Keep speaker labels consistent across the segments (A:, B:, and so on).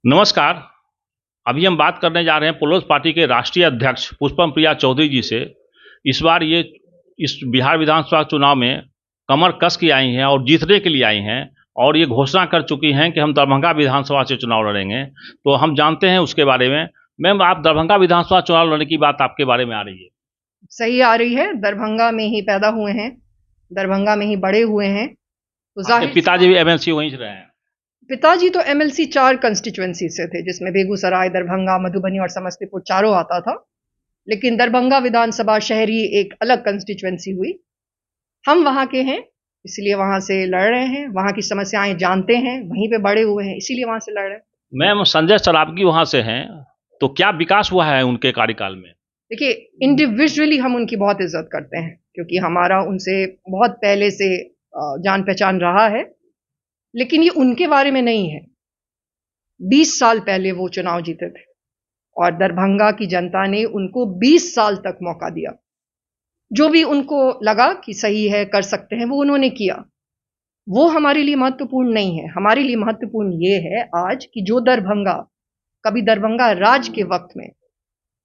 A: नमस्कार। अभी हम बात करने जा रहे हैं प्लोस पार्टी के राष्ट्रीय अध्यक्ष पुष्पम प्रिया चौधरी जी से। इस बार ये इस बिहार विधानसभा चुनाव में कमर कस के आई हैं और जीतने के लिए आई हैं और ये घोषणा कर चुकी हैं कि हम दरभंगा विधानसभा से चुनाव लड़ेंगे। तो हम जानते हैं उसके बारे में। मैम, आप दरभंगा विधानसभा चुनाव लड़ने की बात आपके बारे में आ रही है।
B: सही आ रही है। दरभंगा में ही पैदा हुए हैं, दरभंगा में ही बड़े हुए हैं, तो
A: आपके
B: जाहिर सी
A: पिताजी
B: बात।
A: भी एमएलसी वहीं से रहे हैं।
B: पिताजी तो एमएलसी 4 कंस्टिट्यूएंसी से थे, जिसमें बेगूसराय, दरभंगा, मधुबनी और समस्तीपुर चारों आता था। लेकिन दरभंगा विधानसभा शहरी एक अलग कंस्टिट्यूएंसी हुई। हम वहां के हैं, इसलिए वहां से लड़ रहे हैं। वहां की समस्याएं जानते हैं, वहीं पे बड़े हुए हैं, इसीलिए वहां से लड़ रहे हैं।
A: मैम, संजय सरावगी वहां से हैं, तो क्या विकास हुआ है उनके कार्यकाल में?
B: देखिए, इंडिविजुअली हम उनकी बहुत इज्जत करते हैं, क्योंकि हमारा उनसे बहुत पहले से जान पहचान रहा है। लेकिन ये उनके बारे में नहीं है। 20 साल पहले वो चुनाव जीते थे और दरभंगा की जनता ने उनको 20 साल तक मौका दिया। जो भी उनको लगा कि सही है, कर सकते हैं, वो उन्होंने किया। वो हमारे लिए महत्वपूर्ण नहीं है। हमारे लिए महत्वपूर्ण ये है आज कि जो दरभंगा कभी दरभंगा राज के वक्त में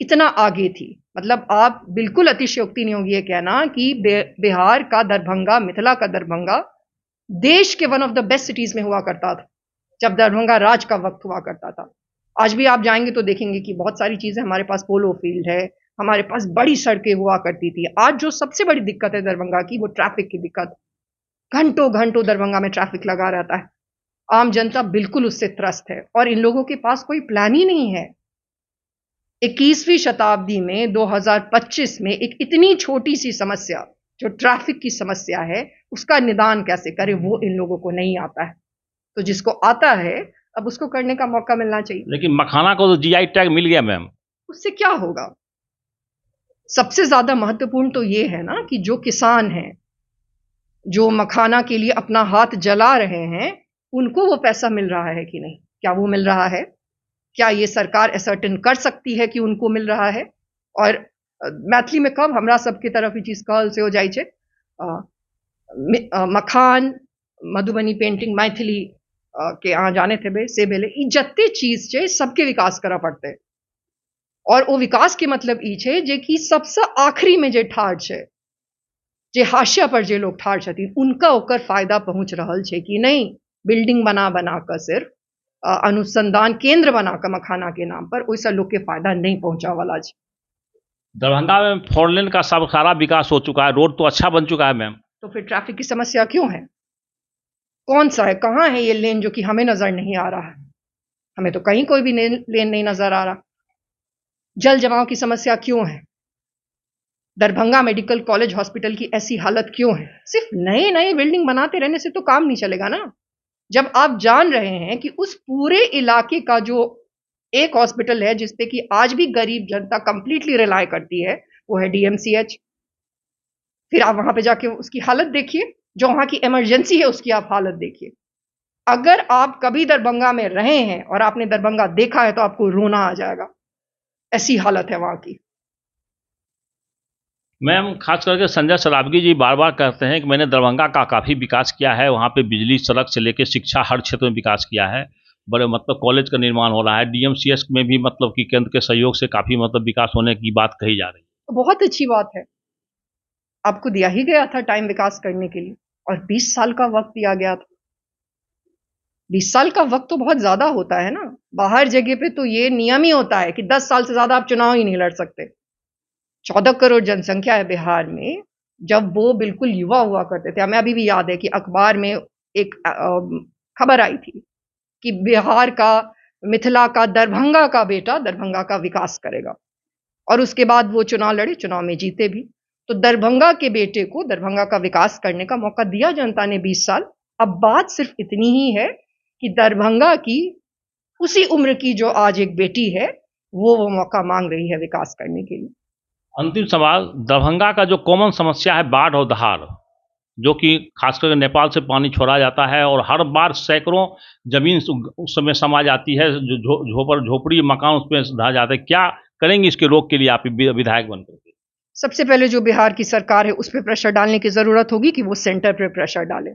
B: इतना आगे थी, मतलब आप बिल्कुल अतिशयोक्ति नहीं होगी ये कहना कि बिहार का दरभंगा, मिथिला का दरभंगा देश के one of the best cities में हुआ करता था जब दरभंगा राज का वक्त हुआ करता था। आज भी आप जाएंगे तो देखेंगे कि बहुत सारी चीजें, हमारे पास पोलो फील्ड है, हमारे पास बड़ी सड़कें हुआ करती थी। आज जो सबसे बड़ी दिक्कत है दरभंगा की, वो ट्रैफिक की दिक्कत। घंटों घंटों दरभंगा में ट्रैफिक लगा रहता है। आम जनता बिल्कुल उससे त्रस्त है और इन लोगों के पास कोई प्लान ही नहीं है। 21वीं शताब्दी में 2025 में एक इतनी छोटी सी समस्या जो ट्रैफिक की समस्या है, उसका निदान कैसे करें, वो इन लोगों को नहीं आता है। तो जिसको आता है, अब उसको करने का मौका मिलना चाहिए।
A: लेकिन मखाना को तो जीआई टैग मिल गया मैम।
B: उससे क्या होगा? सबसे ज्यादा महत्वपूर्ण तो ये है ना कि जो किसान हैं, जो मखाना के लिए अपना हाथ जला रहे हैं, उनको वो पैसा मिल रहा है कि नहीं? क्या वो मिल रहा है? क्या ये सरकार असर्टेन कर सकती है कि उनको मिल रहा है? और मैथिली में कब हमरा सबके तरफ ई चीज कहल से हो जाइ छै, मखान, मधुबनी पेंटिंग, मैथिली के अहाँ जाने थे से भेले। ई जते चीज छै, सबके विकास करऽ पड़तै। और वो विकास के मतलब ई छै जे कि सबसे आखिरी में जे ठाढ़ छै, जे हाशिया पर जे लोग ठाढ़ छथिन, उनका ओकर फायदा पहुंच रहल छै कि नहीं। बिल्डिंग बना बना कर सिर्फ अनुसंधान केंद्र बना कर मखाना के नाम पर, ओइसे लोग के फायदा नहीं पहुंचा वाला छै।
A: दरभंगा में फोर लेन का सब सारा विकास हो चुका है, रोड तो अच्छा बन चुका है मैम।
B: तो फिर ट्रैफिक की समस्या क्यों है? कौन सा है, कहां है ये लेन जो कि हमें नजर नहीं आ रहा है? हमें तो कहीं कोई भी लेन नहीं नजर आ रहा। जल जमाव की समस्या क्यों है? दरभंगा मेडिकल कॉलेज हॉस्पिटल की ऐसी हालत क्यों है? सिर्फ नए नए बिल्डिंग बनाते रहने से तो काम नहीं चलेगा ना। जब आप जान रहे हैं कि उस पूरे इलाके का जो एक हॉस्पिटल है जिसपे कि आज भी गरीब जनता कंप्लीटली रिलाय करती है, वो है डीएमसीएच। फिर आप वहां पे जाके उसकी हालत देखिए, जो वहां की इमरजेंसी है उसकी आप हालत देखिए। अगर आप कभी दरभंगा में रहे हैं और आपने दरभंगा देखा है तो आपको रोना आ जाएगा, ऐसी हालत है वहां की।
A: मैम, खास करके संजय सरावगी जी बार बार कहते हैं कि मैंने दरभंगा का काफ़ी विकास किया है, वहाँ पे बिजली, सड़क से लेकर शिक्षा हर क्षेत्र में विकास किया है। बड़े मतलब कॉलेज का निर्माण हो रहा है, डीएमसीएस में भी मतलब कि केंद्र के सहयोग से काफ़ी मतलब विकास होने की बात कही जा रही है।
B: तो बहुत अच्छी बात है। आपको दिया ही गया था टाइम विकास करने के लिए, और 20 साल का वक्त दिया गया था। 20 साल का वक्त तो बहुत ज्यादा होता है ना। बाहर जगह पे तो ये नियम ही होता है कि 10 साल से ज्यादा आप चुनाव ही नहीं लड़ सकते। 14 करोड़ जनसंख्या है बिहार में। जब वो बिल्कुल युवा हुआ करते थे, हमें अभी भी याद है कि अखबार में एक खबर आई थी कि बिहार का, मिथिला का, दरभंगा का बेटा दरभंगा का विकास करेगा। और उसके बाद वो चुनाव लड़े, चुनाव में जीते भी। तो दरभंगा के बेटे को दरभंगा का विकास करने का मौका दिया जनता ने 20 साल। अब बात सिर्फ इतनी ही है कि दरभंगा की उसी उम्र की जो आज एक बेटी है, वो मौका मांग रही है विकास करने के लिए।
A: अंतिम सवाल, दरभंगा का जो कॉमन समस्या है बाढ़ और दहाड़, जो कि खासकर नेपाल से पानी छोड़ा जाता है और हर बार सैकड़ों जमीन उस समय समा जाती है, जो झोपड़ी मकान उस पर ढह जाते हैं। क्या करेंगे इसके रोक के लिए आप विधायक बनकर के?
B: सबसे पहले जो बिहार की सरकार है उस पर प्रेशर डालने की जरूरत होगी कि वो सेंटर पर प्रेशर डाले।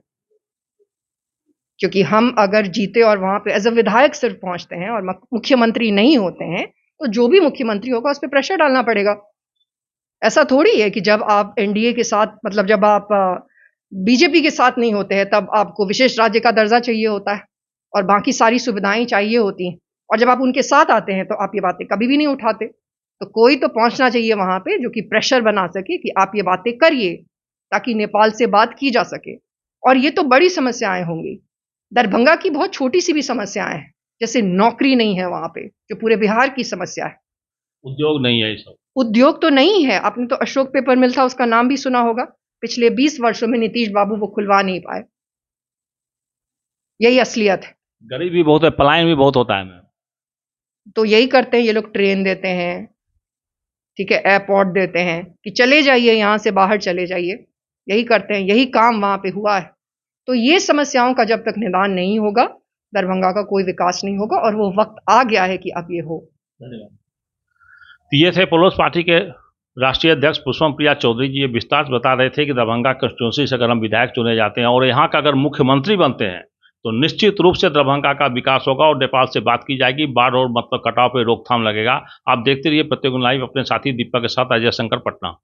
B: क्योंकि हम अगर जीते और वहां पे एज अ विधायक सिर्फ पहुंचते हैं और मुख्यमंत्री नहीं होते हैं, तो जो भी मुख्यमंत्री होगा उस पर प्रेशर डालना पड़ेगा। ऐसा थोड़ी है कि जब आप एनडीए के साथ, मतलब जब आप बीजेपी के साथ नहीं होते हैं, तब आपको विशेष राज्य का दर्जा चाहिए होता है और बाकी सारी सुविधाएं चाहिए होती हैं, और जब आप उनके साथ आते हैं तो आप ये बातें कभी भी नहीं उठाते। तो कोई तो पहुंचना चाहिए वहां पे जो कि प्रेशर बना सके कि आप ये बातें करिए, ताकि नेपाल से बात की जा सके। और ये तो बड़ी समस्याएं होंगी। दरभंगा की बहुत छोटी सी भी समस्याएं हैं, जैसे नौकरी नहीं है वहां पे, जो पूरे बिहार की समस्या है।
A: उद्योग नहीं है ये सब।
B: उद्योग तो नहीं है। आपने तो अशोक पेपर मिल था, उसका नाम भी सुना होगा। पिछले 20 वर्षों में नीतीश बाबू वो खुलवा नहीं पाए। यही असलियत है।
A: गरीबी बहुत है, पलायन भी बहुत होता है मैम।
B: तो यही करते हैं ये लोग, ट्रेन देते हैं, ठीक है, एयरपोर्ट देते हैं कि चले जाइए, यहां से बाहर चले जाइए। यही करते हैं, यही काम वहां पे हुआ है। तो ये समस्याओं का जब तक निदान नहीं होगा, दरभंगा का कोई विकास नहीं होगा, और वो वक्त आ गया है कि अब ये हो।
A: धन्यवाद। तो ये थे प्लोस पार्टी के राष्ट्रीय अध्यक्ष पुष्पम प्रिया चौधरी जी। ये विस्तार से बता रहे थे कि दरभंगा कंस्टिट्यूंसी से अगर हम विधायक चुने जाते हैं और यहाँ का अगर मुख्यमंत्री बनते हैं, तो निश्चित रूप से दरभंगा का विकास होगा और नेपाल से बात की जाएगी, बाढ़ और मतलब कटाव पे रोकथाम लगेगा। आप देखते रहिए प्रत्येक लाइव अपने साथी दीपक के साथ, अजय शंकर, पटना।